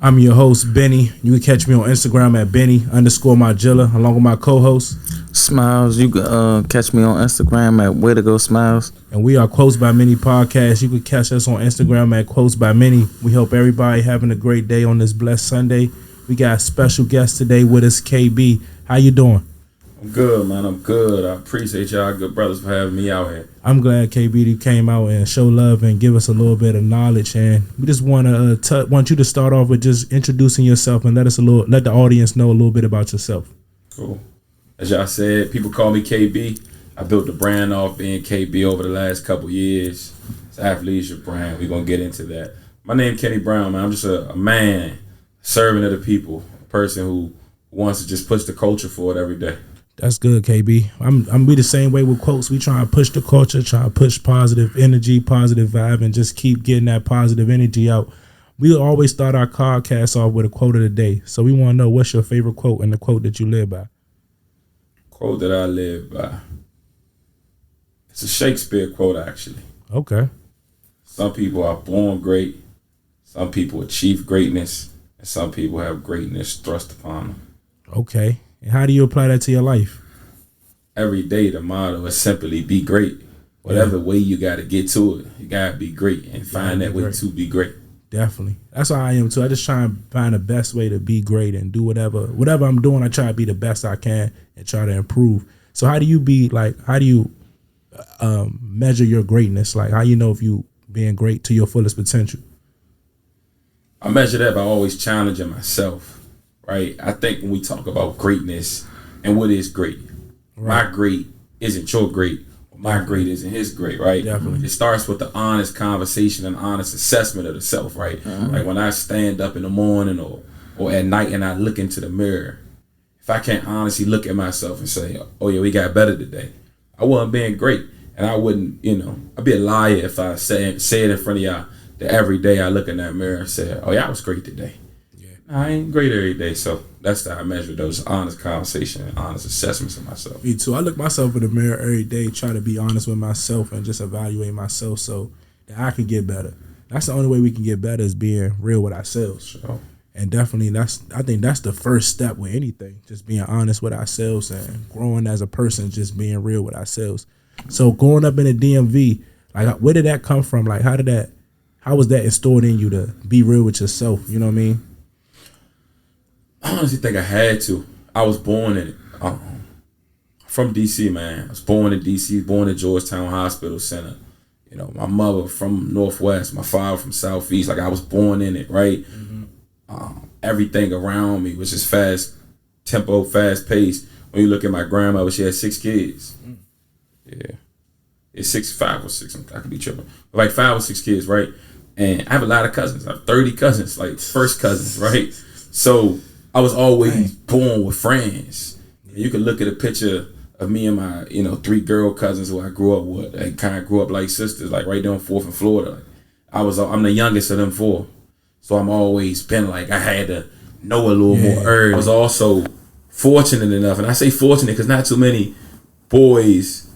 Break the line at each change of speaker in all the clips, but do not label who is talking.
I'm your host, Benny. You can catch me on Instagram at Benny_Margilla, along with my co-host
Smiles. You can catch me on Instagram at Way to Go Smiles.
And we are Quotes by Many podcast. You can catch us on Instagram at Quotes by Many. We hope everybody having a great day on this blessed Sunday. We got a special guest today with us, KB. How you doing?
I'm good, man. I'm good. I appreciate y'all good brothers for having me out here.
I'm glad, KB, you came out and show love and give us a little bit of knowledge. And we just want you to start off with just introducing yourself and let the audience know a little bit about yourself.
Cool. As y'all said, people call me KB. I built the brand off being KB over the last couple years. It's an athleisure brand. We're going to get into that. My name Kenny Brown, man. I'm just a man, servant of the people, a person who wants to just push the culture forward every day.
That's good, KB. I'm be the same way with quotes. We try to push the culture, try to push positive energy, positive vibe, and just keep getting that positive energy out. We always start our podcast off with a quote of the day. So we want to know, what's your favorite quote and the quote that you live by?
Quote that I live by. It's a Shakespeare quote, actually.
Okay.
Some people are born great. Some people achieve greatness. And some people have greatness thrust upon them.
Okay. And how do you apply that to your life?
Every day, the motto is simply be great. Whatever way you got to get to it, you got to be great and find that way to be great.
Definitely. That's how I am, too. I just try and find the best way to be great and do whatever I'm doing. I try to be the best I can and try to improve. So how do you measure your greatness? Like, how you know if you being great to your fullest potential?
I measure that by always challenging myself. Right, I think when we talk about greatness and what is great, right. My great isn't your great, my great isn't his great, right?
Definitely.
It starts with the honest conversation and honest assessment of the self, right? Like when I stand up in the morning or at night and I look into the mirror, if I can't honestly look at myself and say, oh yeah, we got better today, I wasn't being great. And I wouldn't, I'd be a liar if I say it in front of y'all that every day I look in that mirror and say, oh yeah, I was great today. I ain't great every day, so that's how I measure those honest conversations and honest assessments of myself.
Me too. I look myself in the mirror every day, try to be honest with myself and just evaluate myself so that I can get better. That's the only way we can get better, is being real with ourselves.
Sure.
And definitely, I think that's the first step with anything, just being honest with ourselves and growing as a person, just being real with ourselves. So growing up in the DMV, like, where did that come from? Like, how was that installed in you to be real with yourself? You know what I mean?
I honestly think I had to. I was born in it. From D.C., man. I was born in D.C., born in Georgetown Hospital Center. My mother from Northwest, my father from Southeast. Like, I was born in it, right? Mm-hmm. Everything around me was just fast tempo, fast paced. When you look at my grandmother, she had 6 kids. Mm. Yeah. It's 5 or 6. I could be tripping. Like 5 or 6 kids, right? And I have a lot of cousins. I have 30 cousins, like first cousins, right? So I was always born with friends. You can look at a picture of me and my, 3 girl cousins who I grew up with. They kind of grew up like sisters, like right there on 4th in Florida. I'm the youngest of them 4. So I'm always been like, I had to know a little more early. I was also fortunate enough, and I say fortunate because not too many boys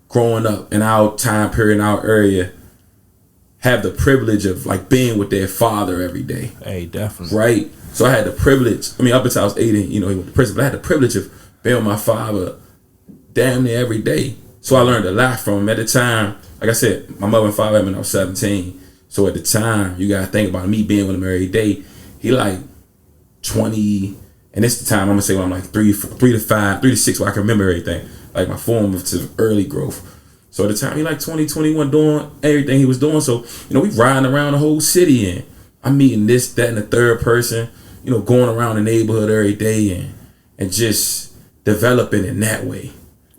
growing up in our time period, in our area, have the privilege of like being with their father every day.
Hey, definitely.
Right? So I had the privilege, up until I was 18, he went to prison, but I had the privilege of being with my father damn near every day. So I learned a lot from him. At the time, like I said, my mother and father met when I was 17. So at the time, you gotta think about me being with him every day. He like 20, and it's the time I'm gonna say when I'm like 3 to 5, 3 to 6, where I can remember everything, like my formative early growth. So at the time, he like 20, 21, doing everything he was doing. So, we riding around the whole city and I'm meeting this, that, and the third person, going around the neighborhood every day and just developing in that way.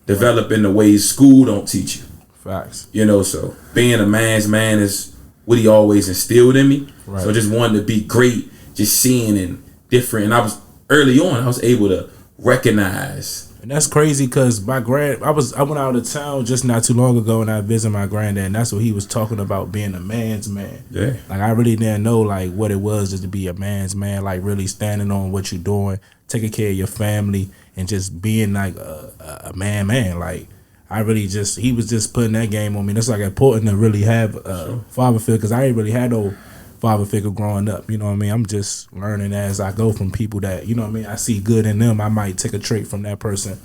Developing the ways school don't teach you.
Facts.
So being a man's man is what he always instilled in me. Right. So just wanting to be great, just seeing and different. And I was able to recognize.
And that's crazy because I went out of town just not too long ago and I visited my granddad, and that's what he was talking about, being a man's man.
Yeah.
Like, I really didn't know like what it was just to be a man's man, like really standing on what you're doing, taking care of your family, and just being like a man. Like, I really he was just putting that game on me. That's like important to really have a father figure, because I ain't really had no father figure growing up. You know what I mean? I'm just learning as I go from people that, you know what I mean, I see good in them. I might take a trait from that person,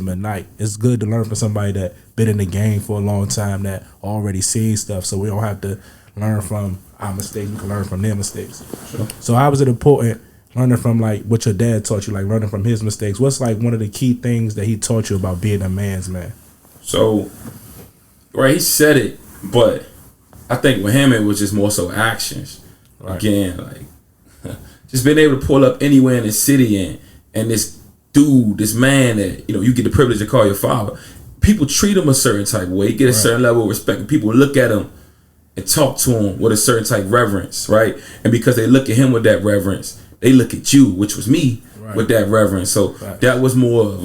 but not. It's good to learn from somebody that been in the game for a long time, that already seen stuff, so we don't have to learn from our mistakes. We can learn from their mistakes. Sure. So how was it important learning from like what your dad taught you, like learning from his mistakes? What's like one of the key things that he taught you about being a man's man?
So, right, he said it, but I think with him it was just more so actions. Right. Again, like just being able to pull up anywhere in the city and this dude, this man that, you know, you get the privilege to call your father. People treat him a certain type of way. You get a certain level of respect. People look at him and talk to him with a certain type of reverence, right? And because they look at him with that reverence, they look at you, which was me, with that reverence. So that was more of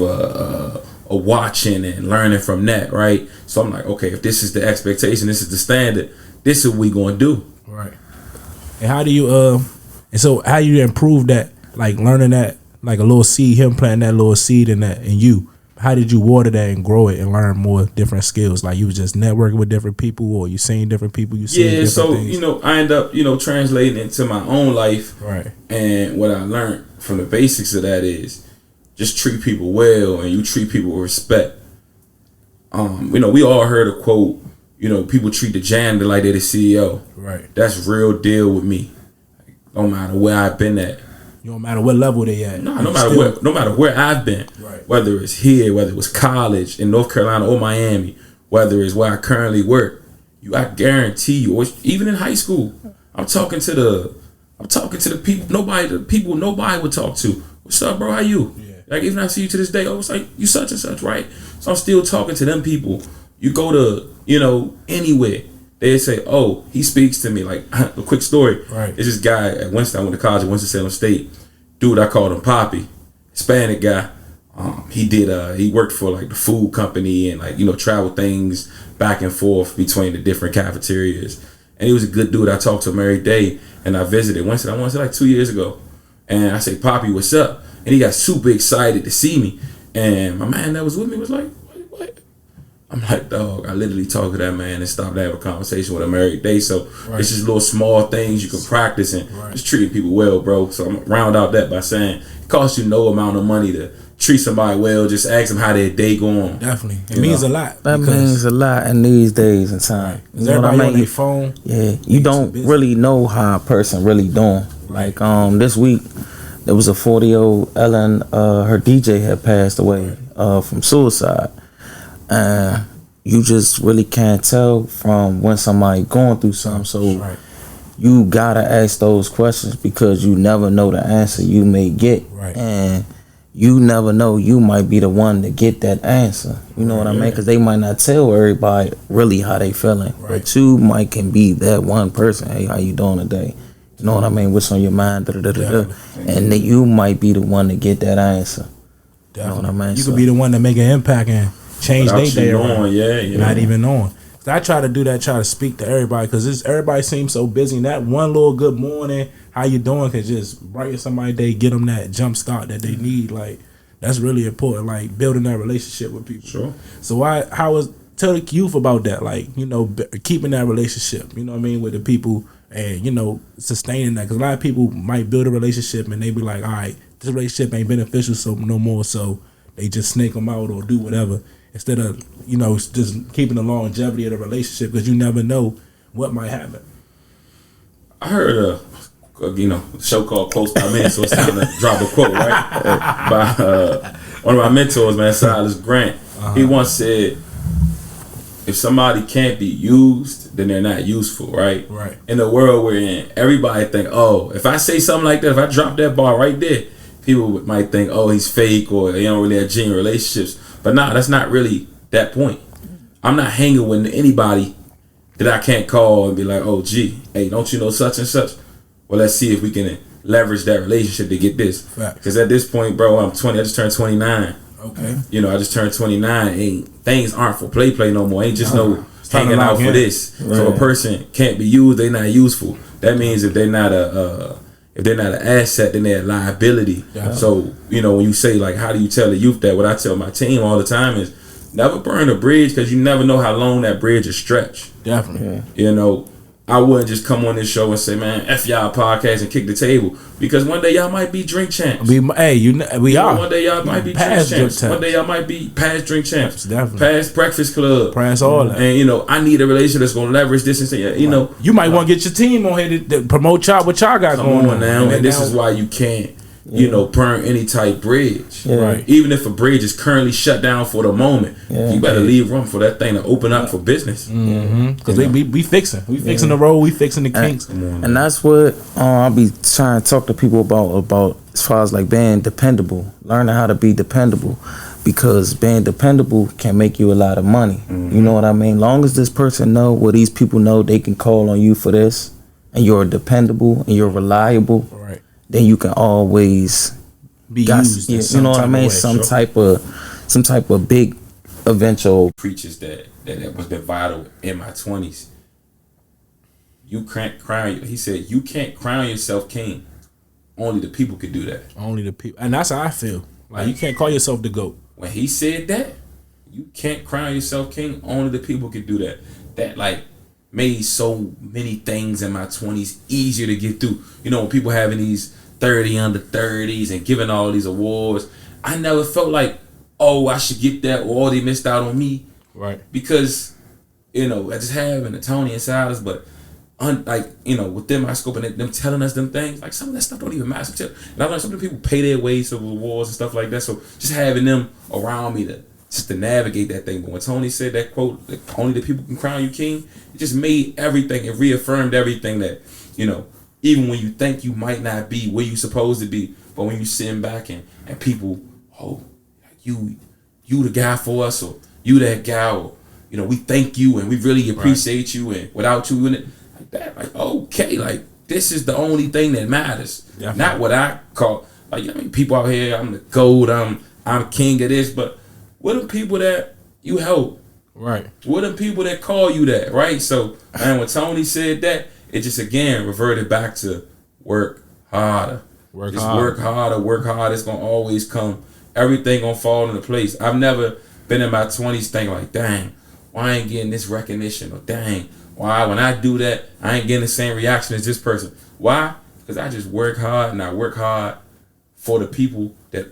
a watching and learning from that, right? So I'm like, okay, if this is the expectation, this is the standard, this is what we gonna do.
Right. And how do you how you improve that, like learning that, like a little seed, him planting that little seed in you? How did you water that and grow it and learn more different skills? Like you was just networking with different people, or you seen different people, you seen different things?
You know, I end up, you know, translating into my own life.
Right.
And what I learned from the basics of that is just treat people well, and you treat people with respect. You know, we all heard a quote, you know, people treat the janitor like they're the CEO.
Right.
That's real deal with me. No matter where I've been at.
You don't matter what level they at.
No matter where I've been.
Right.
Whether it's here, whether it was college in North Carolina or Miami, whether it's where I currently work, I guarantee you, or even in high school, I'm talking to the people nobody would talk to. What's up, bro? How you? Yeah. Like even I see you to this day, it's like you such and such, right? So I'm still talking to them people. You go to, you know, anywhere, they say, oh, he speaks to me. Like a quick story. Right. It's this guy at Winston. I went to college at Winston-Salem State. Dude, I called him Poppy, Hispanic guy. He worked for like the food company and like, you know, travel things back and forth between the different cafeterias. And he was a good dude. I talked to him every day, and I visited Winston. I went to like 2 years ago, and I say, Poppy, what's up? And he got super excited to see me. And my man that was with me was like, what? I'm like, dog, I literally talked to that man and stopped to have a conversation with him every day. So it's just little small things you can practice and just treating people well, bro. So I'm gonna round out that by saying it costs you no amount of money to treat somebody well. Just ask them how their day going.
Definitely. It means a lot.
That means a lot in these days and time.
You know what I mean? On their phone.
Yeah. You don't really know how a person really doing. Like this week there was a 40-year-old Ellen, her DJ had passed away from suicide. You just really can't tell from when somebody going through something. So you gotta ask those questions, because you never know the answer you may get. Right. And you never know, you might be the one to get that answer. You know what I mean? Because they might not tell everybody really how they feeling. Right. But you can be that one person. Hey, how you doing today? You know what I mean? What's on your mind? And then you might be the one to get that answer. Definitely. You know what I mean?
You could be the one to make an impact and change their day around. Not even knowing. I try to do that, try to speak to everybody, because everybody seems so busy. And that one little good morning, how you doing, can just brighten somebody's day, get them that jump start that they need. Like, that's really important, like building that relationship with people.
Sure.
So tell the youth about that, like, you know, keeping that relationship, you know what I mean, with the people, and, you know, sustaining that. Because a lot of people might build a relationship and they be like, all right, this relationship ain't beneficial so no more, so they just snake them out or do whatever, instead of, you know, just keeping the longevity of the relationship, because you never know what might happen.
I heard a show called Close by Men, so it's time to drop a quote, right? By one of my mentors, man, Silas Grant. He once said, if somebody can't be used, then they're not useful, right? Right. In the world we're in, everybody think, oh, if I say something like that, if I drop that bar right there, people might think, oh, he's fake, or they don't really have genuine relationships. But nah, that's not really that point. I'm not hanging with anybody that I can't call and be like, oh, gee, hey, don't you know such and such? Well, let's see if we can leverage that relationship to get this. Because at this point, bro, I'm 20. I just turned 29. Okay. You know, I just turned 29. Things aren't for play no more. Ain't just no hanging out for this. Right. So a person can't be used. They're not useful. That means if they're not an asset, then they're a liability. Yeah. So, you know, when you say, like, how do you tell the youth that? What I tell my team all the time is, never burn a bridge because you never know how long that bridge is stretched.
Definitely.
You know, I wouldn't just come on this show and say, man, F y'all podcast and kick the table. Because one day y'all might be drink champs.
We are.
One day y'all might be drink champs. One day y'all might be past drink champs.
Definitely.
Past Breakfast Club.
Past all that.
And, you know, I need a relationship that's going to leverage this and say, you know.
You might want to get your team on here to promote y'all, what y'all got going on
now. And this is why you can't, you know, burn any type bridge.
Yeah.
Right.
Even if a bridge is currently shut down for the moment, you better leave room for that thing to open up for business.
Because we fixing. We fixing the road. We fixing the kinks.
And that's what I'll be trying to talk to people about as far as like being dependable, learning how to be dependable, because being dependable can make you a lot of money. You know what I mean? Long as this person know, or these people know, they can call on you for this, and you're dependable and you're reliable.
Right.
Then you can always
Be used.
you know what I mean? Some type of big eventual
Preachers that was been vital in my 20s. You can't crown. He said you can't crown yourself king. Only the people could do that.
Only the people, and that's how I feel. Like, you can't call yourself the GOAT.
When he said that, you can't crown yourself king. Only the people could do that. That like made so many things in my 20s easier to get through. You know, when people having these 30 under 30s and giving all these awards, I never felt like, oh, I should get that, or they missed out on me.
Right.
Because, you know, I just having the Tony and Silas, but like, you know, with them, I scope and them telling us them things, like some of that stuff don't even matter. And I learned some of the people pay their ways to awards and stuff like that. So just having them around me to navigate that thing. But when Tony said that quote, that only the people can crown you king, it just made everything, it reaffirmed everything that, you know, even when you think you might not be where you supposed to be, but when you sitting back and people, oh, you the guy for us, or you that guy, or, you know, we thank you and we really appreciate you, and without you in it, like that, like, okay, like, this is the only thing that matters. Definitely. Not what I call, like, you know, I mean, people out here, I'm the GOAT, I'm king of this, but what are people that you help?
Right.
What are people that call you that, right? So, and when Tony said that, it just again reverted back to work harder. Work harder. It's gonna always come. Everything gonna fall into place. I've never been in my 20s thinking like, dang, why I ain't getting this recognition? Or dang, why when I do that, I ain't getting the same reaction as this person. Why? Because I just work hard, and I work hard for the people that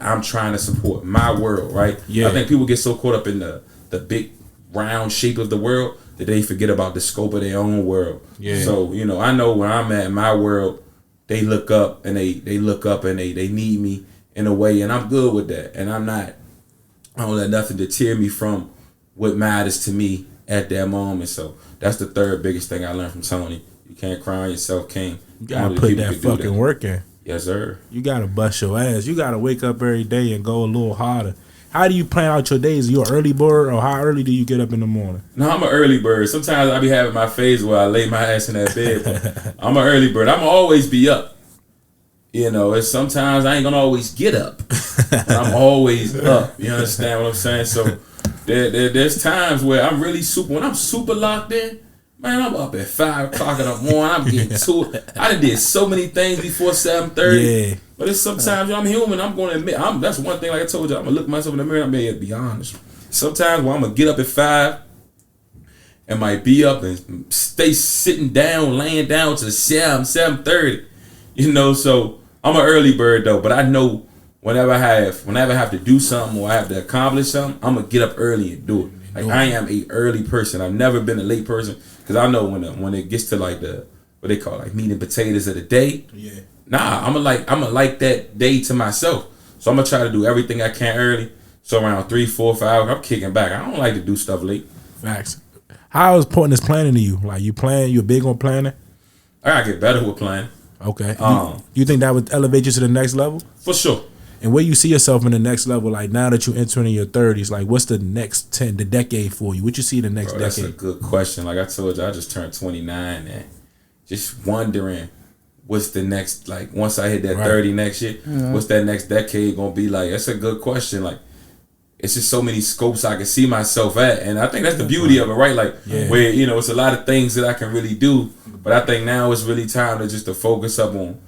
I'm trying to support. My world, right? Yeah. I think people get so caught up in the big round shape of the world that they forget about the scope of their own world. Yeah. So, you know, I know where I'm at in my world, they look up and they look up and they need me in a way, and I'm good with that. And I don't let nothing deter me from what matters to me at that moment. So that's the third biggest thing I learned from Tony. You can't crown yourself king.
You gotta put that fucking work in.
Yes, sir.
You gotta bust your ass. You gotta wake up every day and go a little harder. How do you plan out your days? Are you an early bird, or how early do you get up in the morning?
No, I'm an early bird. Sometimes I be having my phase where I lay my ass in that bed. But I'm an early bird. I'm always be up. You know, it's sometimes I ain't gonna always get up. But I'm always up. You understand what I'm saying? So there's times where I'm really when I'm super locked in, man, I'm up at 5 o'clock in the morning. I'm getting to it. I done did so many things before 7:30. Yeah. But it's sometimes, you know, I'm human. I'm going to admit, that's one thing, like I told you, I'm going to look myself in the mirror and I'm going to be honest. Sometimes when I'm going to get up at 5 and might be up and stay sitting down, laying down to 7:30. You know, so I'm an early bird though. But I know whenever I have to do something or I have to accomplish something, I'm going to get up early and do it. Like, I am a early person. I've never been a late person, because I know when it gets to like what they call like meat and potatoes of the day. Yeah. Nah, I'm gonna like that day to myself. So I'm gonna try to do everything I can early. So around 3, 4, 5, I'm kicking back. I don't like to do stuff late.
Facts. How important is planning to you? Like, you're big on planning?
I gotta get better with planning.
Okay. You think that would elevate you to the next level?
For sure.
And where you see yourself in the next level, like now that you're entering your 30s, like what's the next the decade for you? What you see the next decade?
That's a good question. Like I told you, I just turned 29 and just wondering what's the next, like once I hit that 30 next year, what's that next decade gonna be like? That's a good question. Like, it's just so many scopes I can see myself at, and I think that's the beauty of it, right? Like, where, you know, it's a lot of things that I can really do, but I think now it's really time to focus up on,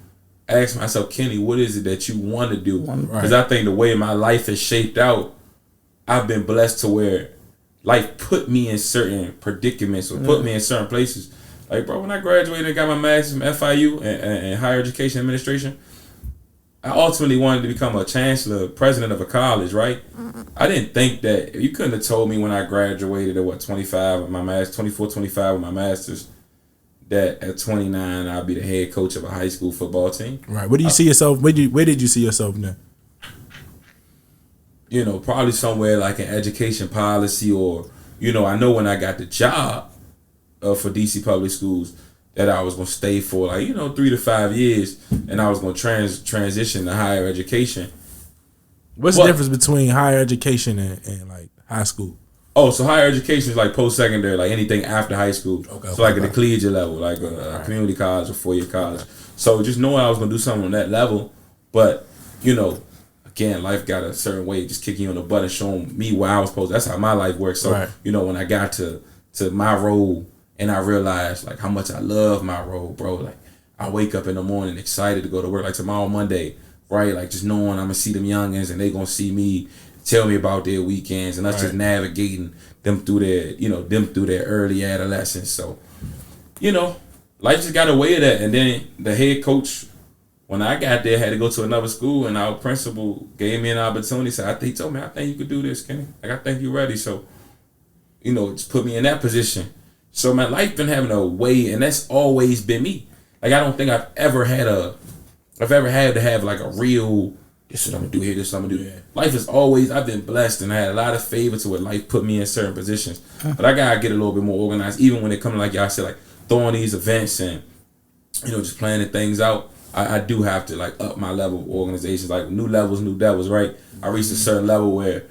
ask myself, Kenny, what is it that you want to do? Because I think the way my life is shaped out, I've been blessed to where life put me in certain predicaments or put me in certain places. Like, bro, when I graduated and got my master's from FIU and higher education administration, I ultimately wanted to become a chancellor, president of a college, right? I didn't think that, you couldn't have told me when I graduated at 25 with my master's, 24, 25 with my master's, that at 29 I'd be the head coach of a high school football team.
Right. Where do you see yourself? Where did you see yourself now?
You know, probably somewhere like in education policy, or, you know, I know when I got the job for DC Public Schools that I was going to stay for 3 to 5 years, and I was going to transition to higher education.
What's the difference between higher education and like high school?
Oh, so higher education is like post-secondary, like anything after high school.
Okay,
so like at the collegiate level, like a community college or 4-year college. So just knowing I was going to do something on that level, but, you know, again, life got a certain way, just kicking you on the butt and showing me where I was supposed to. That's how my life works. So, you know, when I got to my role and I realized, like, how much I love my role, bro. Like, I wake up in the morning excited to go to work. Like, tomorrow, Monday, right? Like, just knowing I'm going to see them youngins and they going to see me, tell me about their weekends, and us just navigating them through their early adolescence. So, you know, life just got a way of that. And then the head coach, when I got there, had to go to another school, and our principal gave me an opportunity. So he told me, I think you could do this, Kenny. Like, I think you're ready. So, you know, just put me in that position. So, man, life been having a way, and that's always been me. Like, I don't think I've ever had to have like a real, this is what I'm gonna do here, this is what I'm gonna do. Yeah. Life is always, I've been blessed, and I had a lot of favor to it. Life put me in certain positions. But I gotta get a little bit more organized, even when it comes to, like y'all said, like throwing these events and, you know, just planning things out. I do have to like up my level of organizations, like new levels, new devils, right? I reached a certain level where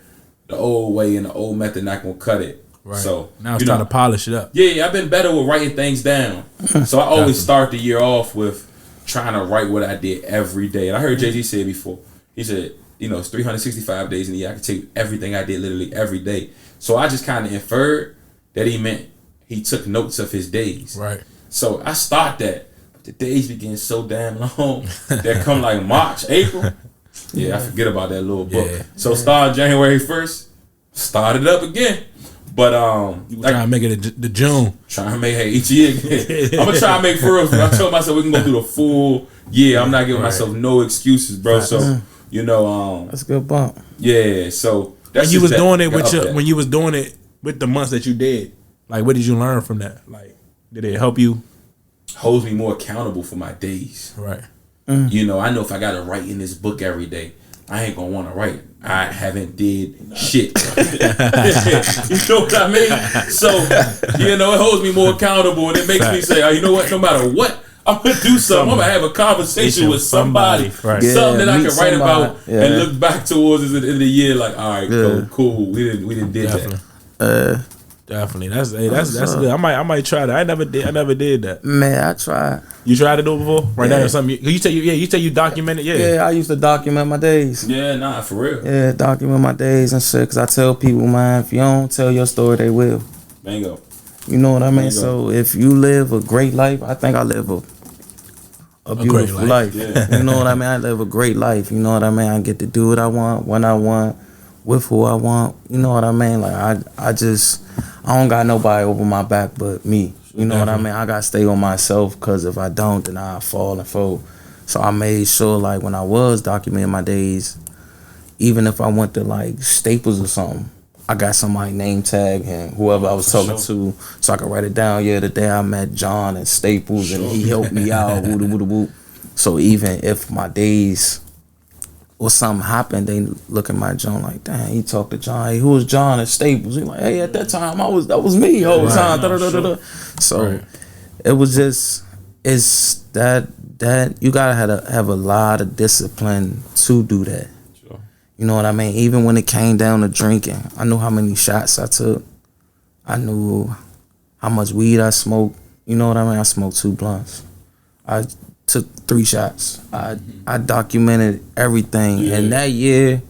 the old way and the old method not gonna cut it. Right. So
now it's time to polish it up.
Yeah, I've been better with writing things down. So I always start the year off with trying to write what I did every day. And I heard Jay-Z say before, he said, you know, it's 365 days in the year. I can take everything I did literally every day. So I just kind of inferred that he meant he took notes of his days.
Right.
So I start that. But the days begin so damn long that come like March, April. Yeah, I forget about that little book. Yeah. So starting January 1st, started up again. But
you trying to make it the June.
Trying to make each year again. I'm gonna try to make for real. I told myself we can go through the full year. I'm not giving myself no excuses, bro. So you know,
that's a good bump.
Yeah. So that's
when you was doing it with when you was doing it with the months that you did. Like, what did you learn from that? Like, did it help you?
Holds me more accountable for my days.
Right.
You know, I know if I gotta write in this book every day, I ain't gonna want to write. I haven't did shit. You know what I mean? So, you know, it holds me more accountable, and it makes me say, oh, you know what? No matter what, I'm gonna do something. I'm gonna have a conversation with somebody,
right.
Something that I can write about and look back towards at the end of the year. Like, all right, cool. We didn't did that.
Definitely. That's good. I might try that. I never did that.
Man, I tried.
You tried to do it before? Right now or something. You say you documented,
Yeah, I used to document my days.
Yeah, nah, for real.
Yeah, document my days and shit. Cause I tell people, man, if you don't tell your story, they will.
Bingo.
You know what I mean? Bingo. So if you live a great life, I think I live a beautiful life. Yeah. You know what I mean? I live a great life. You know what I mean? I get to do what I want, when I want, with who I want. You know what I mean? Like I don't got nobody over my back but me. You know what I mean? I got to stay on myself, because if I don't, then I fall and fold. So I made sure, like, when I was documenting my days, even if I went to, like, Staples or something, I got somebody name tag and whoever I was talking to, so I could write it down. Yeah, the day I met John at Staples and he helped me out. Woo. So even if my days or something happened, they look at my John like, dang, he talked to John. Hey, who was John at Staples? He like, hey, at that time, that was me the whole time. So it was just, it's that you gotta have a lot of discipline to do that. Sure. You know what I mean? Even when it came down to drinking, I knew how many shots I took. I knew how much weed I smoked. You know what I mean? I smoked 2 blunts. I took 3 shots. I documented everything, and that year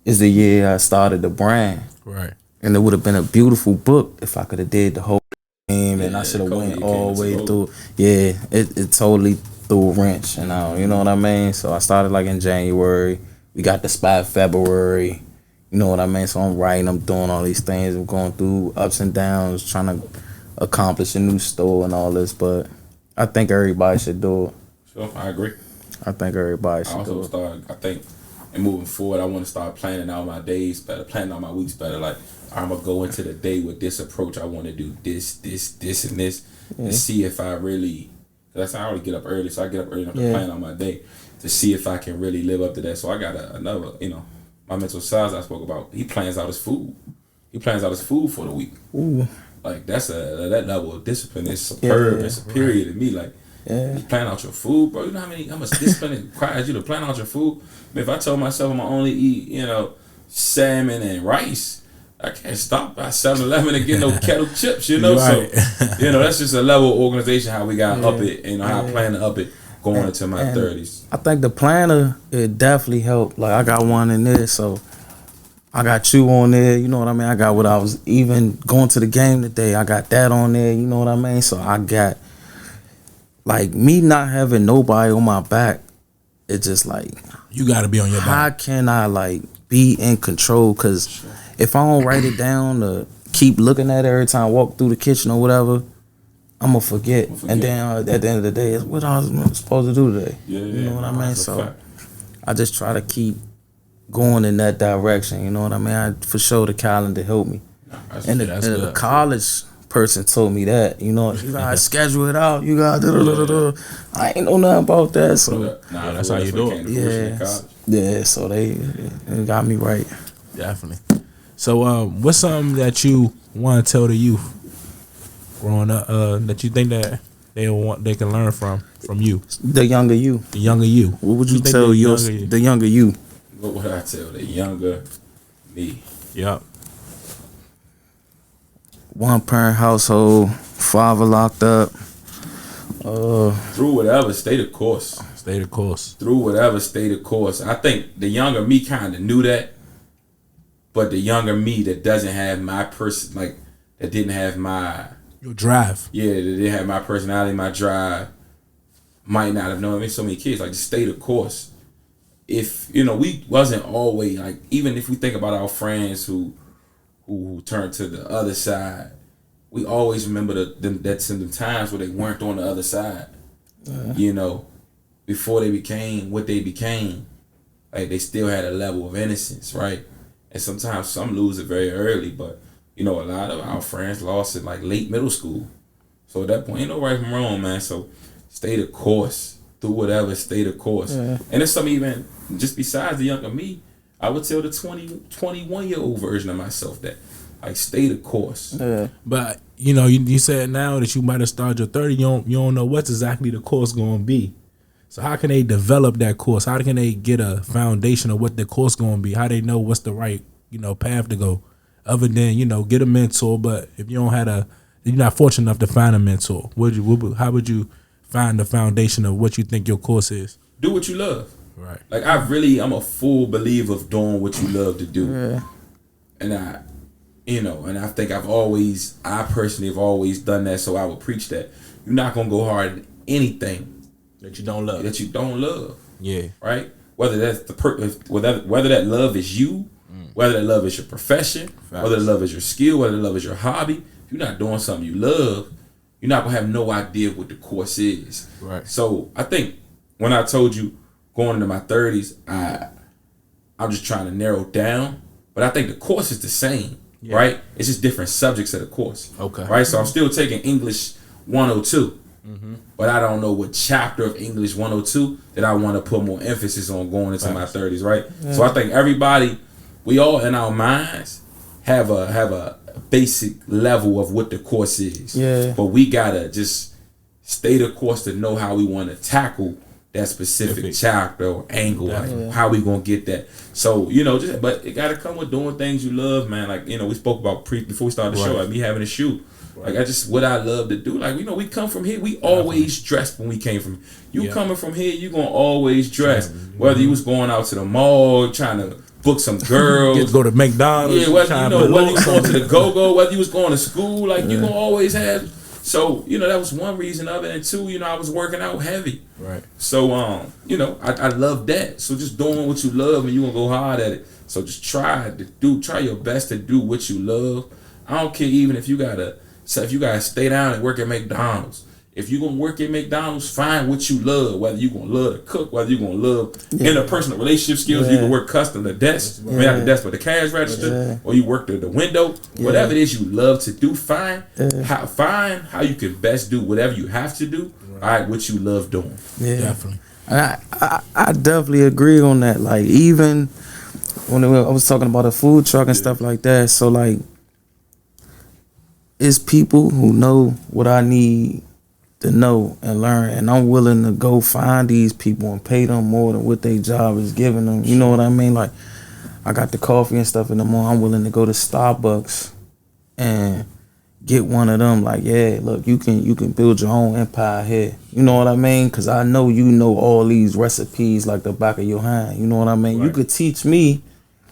is the year I started the brand.
Right.
And it would have been a beautiful book if I could have did the whole thing, and I should have went all the way through. Yeah, it totally threw a wrench, and you know what I mean. So I started like in January. We got the spot February. You know what I mean? So I'm writing, I'm doing all these things, I'm going through ups and downs, trying to accomplish a new store and all this, but I think everybody should do it.
Sure, I agree.
I think everybody should do it.
I think, and moving forward, I want to start planning out my days better, planning out my weeks better. Like, I'm going to go into the day with this approach. I want to do this, and this, to see if I really, that's how I already get up early, so I get up early enough to plan out my day, to see if I can really live up to that. So I got another, my mental size I spoke about, he plans out his food. He plans out his food for the week.
Ooh.
Like, that level of discipline is superb and superior to me. Like, you plan out your food, bro. You know how much discipline it requires you to plan out your food? I mean, if I told myself I'm going to only eat, salmon and rice, I can't stop by 7-Eleven and get no kettle chips, Right. So, that's just a level of organization, how we got up it, how I plan to up it going into my 30s.
I think the planner, it definitely helped. Like, I got one in there, so I got you on there, you know what I mean? I got what I was even going to the game today. I got that on there, you know what I mean? So I got, like, me not having nobody on my back, it's just like,
you got to be on your back.
How can I, like, be in control? Because if I don't write it down to keep looking at it every time I walk through the kitchen or whatever, I'm going to forget. And then at the end of the day, it's what I was supposed to do today. You know what I mean? So I just try to keep going in that direction. You know what I mean? For sure, the calendar helped me. And the college person told me that. You gotta schedule it out. You gotta I ain't know nothing about that. So
that's how you do it.
Yeah. So they got me right.
Definitely. So what's something that you want to tell the youth growing up that you think that they can learn from you?
The younger you.
The younger you.
What would you tell the younger you?
What would I tell the younger me?
Yep.
1-parent household, father locked up.
Through whatever, stay the course.
Stay the course.
Through whatever, stay the course. I think the younger me kind of knew that, but the younger me that doesn't have my person, like, that didn't have my...
Your drive.
Yeah, that didn't have my personality, my drive, might not have known. I mean, so many kids, like, just stay the course. If, we wasn't always, like, even if we think about our friends who turned to the other side, we always remember that's in the times where they weren't on the other side. Before they became what they became, like, they still had a level of innocence, right? And sometimes some lose it very early, but a lot of our friends lost it like late middle school. So at that point, ain't no right from wrong, man. So stay the course. Do whatever, stay the course. Yeah. And there's some even just besides the younger me, I would tell the 21-year-old version of myself that, like, stay the course.
Yeah.
But you said now that you might have started your 30, you don't know what's exactly the course going to be. So how can they develop that course? How can they get a foundation of what the course going to be? How they know what's the right path to go? Other than get a mentor, but if you don't have you're not fortunate enough to find a mentor, how would you find the foundation of what you think your course is?
Do what you love.
Right.
Like, I'm a full believer of doing what you love to do.
Yeah.
And I think I personally have always done that, so I would preach that. You're not going to go hard at anything
that you don't love.
Yeah. Right? Whether that's whether that love is you, whether that love is your profession, whether that love is your skill, whether that love is your hobby, if you're not doing something you love, you're not going to have no idea what the course is.
Right.
So I think when I told you going into my 30s, I'm just trying to narrow down, but I think the course is the same, right? It's just different subjects of the course.
Okay.
Right? So I'm still taking English 102, but I don't know what chapter of English 102 that I want to put more emphasis on going into my 30s, right? Yeah. So I think everybody, we all in our minds have a basic level of what the course is.
Yeah.
But we gotta just stay the course to know how we want to tackle that specific chapter or angle, like how we gonna get that. So but it gotta come with doing things you love, man. Like we spoke about before we started the show, like me having a shoe. Like I just what I love to do. Like we come from here, we always dressed when we came from. You coming from here, you gonna always dress. Whether you was going out to the mall trying to book some girls,
go to McDonald's.
Yeah, whether you was going to the go-go, whether you was going to school, like you gonna always have. So that was one reason of it, and two, I was working out heavy.
Right.
So I love that. So just doing what you love, and you gonna go hard at it. So just try your best to do what you love. I don't care even if you gotta stay down and work at McDonald's. If you gonna work at McDonald's, find what you love. Whether you gonna love to cook, whether you gonna love interpersonal relationship skills, you can work custom the desk, not the desk, but the cash register, or you work the window. Whatever it is you love to do, find how you can best do whatever you have to do. All right, what you love doing.
Yeah,
Definitely.
I definitely agree on that. Like even when I was talking about a food truck and stuff like that, so like it's people who know what I need to know and learn, and I'm willing to go find these people and pay them more than what their job is giving them. You know what I mean? Like I got the coffee and stuff in the morning. I'm willing to go to Starbucks and get one of them. Like, yeah, look, you can build your own empire here. You know what I mean? Because I know you know all these recipes like the back of your hand. You know what I mean? Right. You could teach me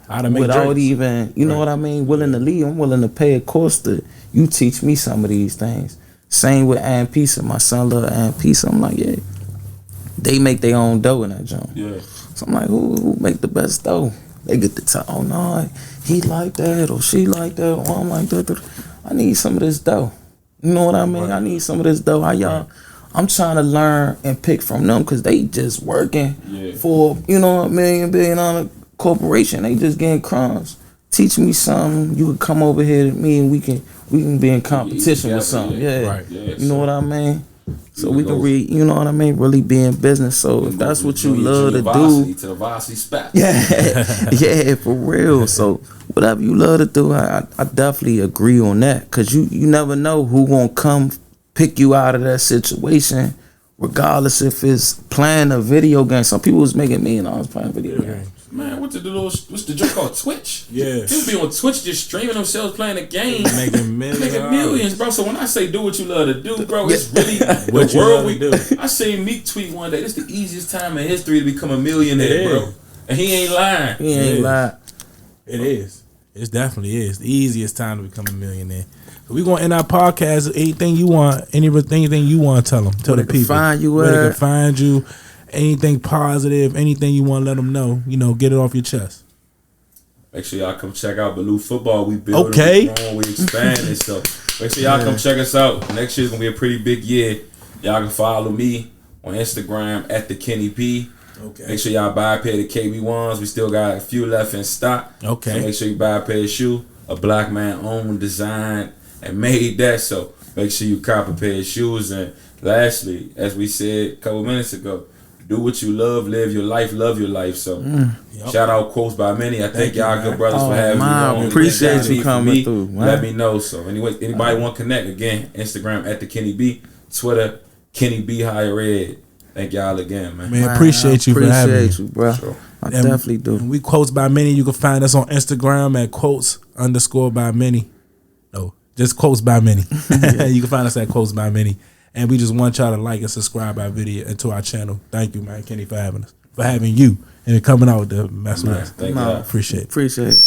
how to make without drinks. Even, you know what I mean? Willing to leave. I'm willing to pay a cost to you teach me some of these things. Same with Ann Pizza. My son love Ann Pizza. I'm like, yeah, they make their own dough in that joint. Yeah. So I'm like, who make the best dough? They get the time. Oh no, he like that or she like that or I'm like that. I need some of this dough. You know what I mean? Right. I need some of this dough. How y'all? Right. I'm trying to learn and pick from them because they just working for $1 million, billion corporation. They just getting crumbs. Teach me something. You can come over here to me and we can be in competition with something. Yeah. Right. You know what I mean? So we can you know what I mean? Really be in business. So if that's what you love to do.
To the varsity spot.
Yeah, for real. So whatever you love to do, I definitely agree on that. Because you never know who gonna come pick you out of that situation, regardless if it's playing a video game. Some people was making $1 million playing video games.
Man, what's the joke called Twitch?
Yeah.
People be on Twitch just streaming themselves playing a game.
Making
millions, bro. So when I say do what you love to do, bro, it's really the world we do. I seen Meek tweet one day, it's the easiest time in history to become a millionaire, bro. And he ain't lying.
He ain't lying.
It is. It definitely is. The easiest time to become a millionaire. So we're gonna end our podcast. Anything you want to tell them. Tell the people.
Find you
where they can find you. Anything positive, anything you want to let them know, get it off your chest.
Make sure y'all come check out Baloo Football. We building, we growing, we expanding. So make sure y'all come check us out. Next year's gonna be a pretty big year. Y'all can follow me on Instagram at the Kenny P. Okay. Make sure y'all buy a pair of the KB1s. We still got a few left in stock. Okay. So make sure you buy a pair of shoes. A black man owned, designed, and made that. So make sure you cop a pair of shoes. And lastly, as we said a couple minutes ago, do what you love, live your life, love your life. So, shout out Quotes by Many. I thank y'all good brothers for having me on.
Appreciate you coming through. Man.
Let me know. So, anyway, anybody want to connect, again, Instagram at the Kenny B, Twitter, Kenny B Higher Ed. Thank y'all again, man.
Man, appreciate you for having me.
Appreciate you, bro. Sure. I definitely do.
We Quotes by Many. You can find us on Instagram at Quotes_by Many. No, just Quotes by Many. You can find us at Quotes by Many. And we just want y'all to like and subscribe our video and to our channel. Thank you, man, Kenny, for having you and coming out to mess with us.
Thank you.
Appreciate it.
Appreciate it.